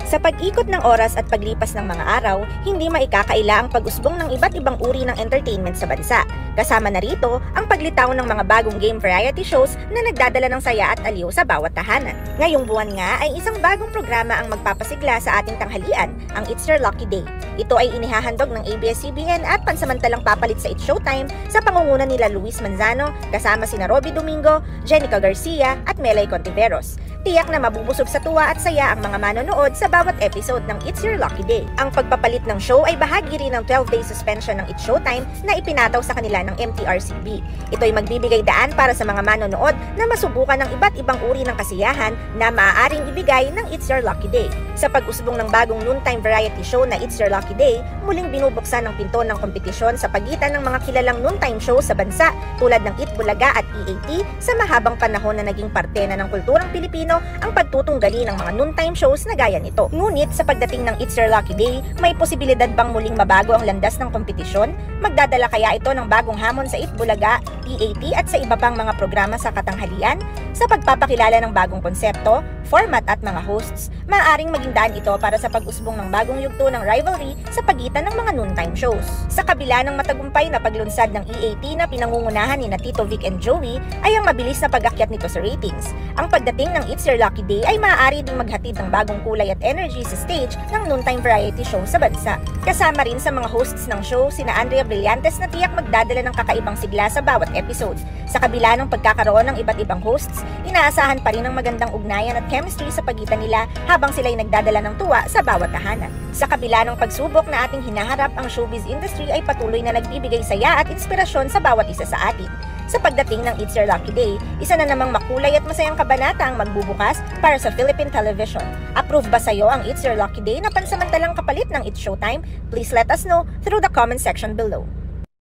Sa pag-ikot ng oras at paglipas ng mga araw, hindi maikakaila ang pag-usbong ng iba't ibang uri ng entertainment sa bansa. Kasama na rito ang paglitaw ng mga bagong game variety shows na nagdadala ng saya at aliw sa bawat tahanan. Ngayong buwan nga ay isang bagong programa ang magpapasigla sa ating tanghalian, ang It's Your Lucky Day. Ito ay inihahandog ng ABS-CBN at pansamantalang papalit sa It's Showtime sa pangunguna nila Luis Manzano, kasama sina Robby Domingo, Jenica Garcia at Melay Contiveros. Tiyak na mabubusog sa tuwa at saya ang mga manonood sa bawat episode ng It's Your Lucky Day. Ang pagpapalit ng show ay bahagi rin ng 12-day suspension ng It's Showtime na ipinataw sa kanila ng MTRCB. Ito ay magbibigay daan para sa mga manonood na masubukan ng iba't ibang uri ng kasiyahan na maaaring ibigay ng It's Your Lucky Day. Sa pag-usbong ng bagong noontime variety show na It's Your Lucky Day, muling binubuksan ng pinto ng kompetisyon sa pagitan ng mga kilalang noontime show sa bansa tulad ng Eat Bulaga at EAT sa mahabang panahon na naging parte na ng kulturang Pilipino ang pagtutunggali ng mga noontime shows na gaya nito. Ngunit sa pagdating ng It's Your Lucky Day, may posibilidad bang muling mabago ang landas ng kompetisyon? Magdadala kaya ito ng bagong hamon sa Eat Bulaga, EAT at sa iba pang mga programa sa katanghalian? Sa pagpapakilala ng bagong konsepto, format at mga hosts, maaaring maging daan ito para sa pag-usbong ng bagong yugto ng rivalry sa pagitan ng mga noontime shows. Sa kabila ng matagumpay na paglunsad ng EAT na pinangungunahan ni Tito Vic and Joey, ay ang mabilis na pag-akyat nito sa ratings. Ang pagdating ng It's Your Lucky Day ay maaari ding maghatid ng bagong kulay at energy sa stage ng noontime variety show sa bansa. Kasama rin sa mga hosts ng show sina Andrea Brillantes na tiyak magdadala ng kakaibang sigla sa bawat episode. Sa kabila ng pagkakaroon ng iba't ibang hosts, inaasahan pa rin ang magandang ugnayan at chemistry sa pagitan nila habang sila'y nagdadala ng tuwa sa bawat tahanan. Sa kabila ng pagsubok na ating hinaharap, ang showbiz industry ay patuloy na nagbibigay saya at inspirasyon sa bawat isa sa atin. Sa pagdating ng It's Your Lucky Day, isa na namang makulay at masayang kabanata ang magbubukas para sa Philippine Television. Approve ba sa'yo ang It's Your Lucky Day na pansamantalang kapalit ng It's Showtime? Please let us know through the comment section below.